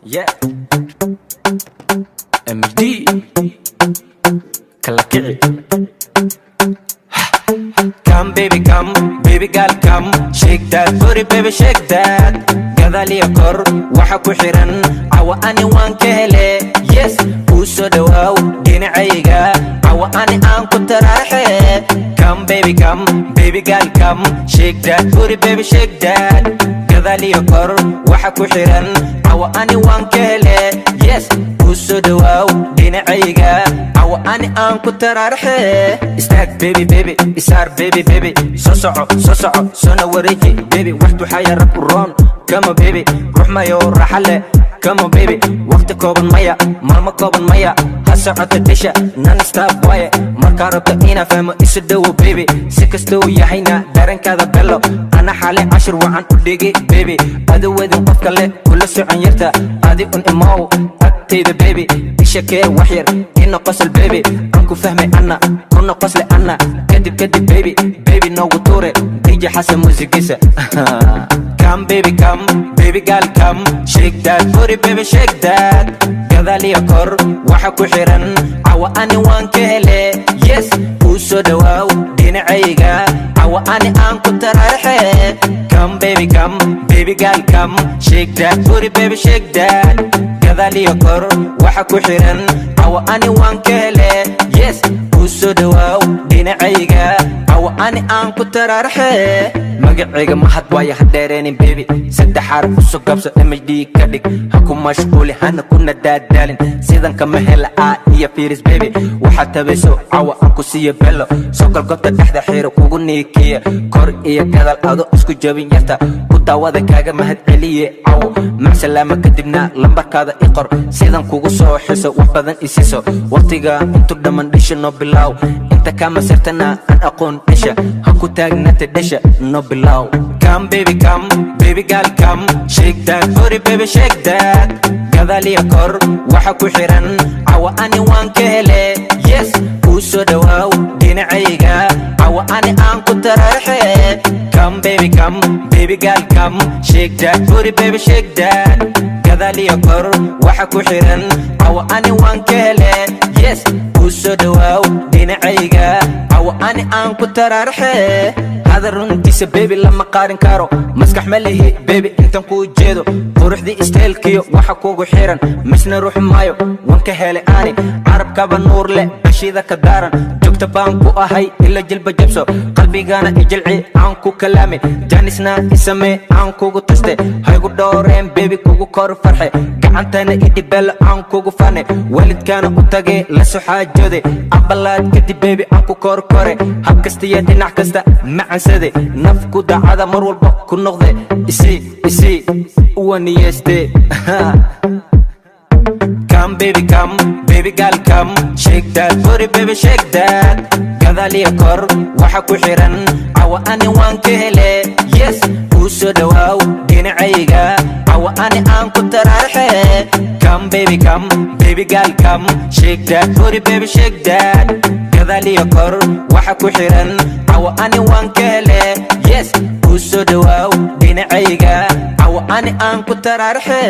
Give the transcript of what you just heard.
Yeah. MD Kalakiri. Come baby come, baby girl come. Shake that booty baby shake that. Gadali akor, waxa ku xiran awa ani waan ka hele. Yes, u soo dhawaw dhinacayga awa ani aan ku taraaxe. Come baby come, baby girl come. Shake that booty baby shake that. Gadali akor, waxa ku xiran awa ani waan ka hele. Yes, u soo dhawaw dhinacayga awa ani aan ku taraaxe. Istaag baby baby isar baby baby so soco sona wareegi baby waxtu xaya rab uron. Come on baby ruux mayo raxale. Come on baby waqti kooban maya maalmo kooban maya ha socota disha non stop waaye markaa rabto inaa fahmo isu dhowo baby si kastou yahayna darankaada bello ana xale cashir wacan u dhigi baby adu wadin qof kale kula socon yarta adi un imow agtayda baby isha kee wax yar ina qosol baby aan ku fahmay ana kuna qosle ana kadib baby baby noogu tuure dj xasan muusigisa. Come baby come, baby girl come. Shake that booty baby shake that. Gadali akor, waxa ku xiran awa ani waan ka hele. Yes, u soo dhawaw dhinacayga awa ani aan ku taraaxe. Come baby come, baby girl come. Shake that booty baby shake that. Gadali akor, waxa ku xiran awa ani waan ka hele. Yes, u soo dhawaw dhinacayga awa ani aan ku taraaxe. magacayga mahad waaye hadheereenin baby saddex xaraf u soo gabso MD ka dhig ha ku mashquuli hana kuna daadaalin sidan kama hela a iyo fiiris baby waxaad tabayso cawa aan ku siiyo bello sokol gobta dhexda xiiro kugu niikiya kor iyo gadal ado isku jabin yarta ku daawada kaaga mahad celiye cawo macsalaama kadibna lambarkaada i qor sidan kugu soo xiso wax badan isiso waqtiga intu dhamman dhisha no bilow inta kama sirtana aan aqoon dhisha ha ku taagnata dhisha no below. Come baby come, baby girl come. Shake that booty baby shake that. Gadali akor, waxa ku xiran awa ani waan ka hele. Yes, u soo dhawaw dhinacayga awa ani aan ku taraaxe. Come baby come, baby girl come. Shake that booty baby shake that. Gadali akor, waxa ku xiran awa ani waan ka hele. Yes, u soo dhawaw dhinacayga awa ani aan ku taraaxe. هذا runtiisa baby lama qaarin karo maskax ma lihi baby intan ku jeedo quruxdii isteelkiyo waxa kugu xiran misna ruux maayo waan ka helay ani carabkaba nuur leh bashida ka daaran joogta baan ku ahay ila jilba jabso qalbigana i jilci aan ku kalaame janisna isame aan kugu taste haygu dhooreen baby kugu kor farxe gacantana i dhibel aan kugu fane walidkana u tage la soo xaajode abalaad kadib baby aan ku kor kore hab kasta iyo dhinac kasta macansade nafku dacada mar walba ku noqde isi uwaniyeste. Come baby come, baby girl come. Shake that booty baby shake that. Gadali akor, waxa ku xiran awa ani waan ka hele. Yes, u soo dhawaw dhinacayga awa ani aan ku taraaxe. Come baby come, baby girl come. Shake that booty baby shake that. Gadali akor, waxa ku xiran awa ani waan ka hele. Yes, u soo dhawaw dhinacayga awa ani aan ku taraaxe.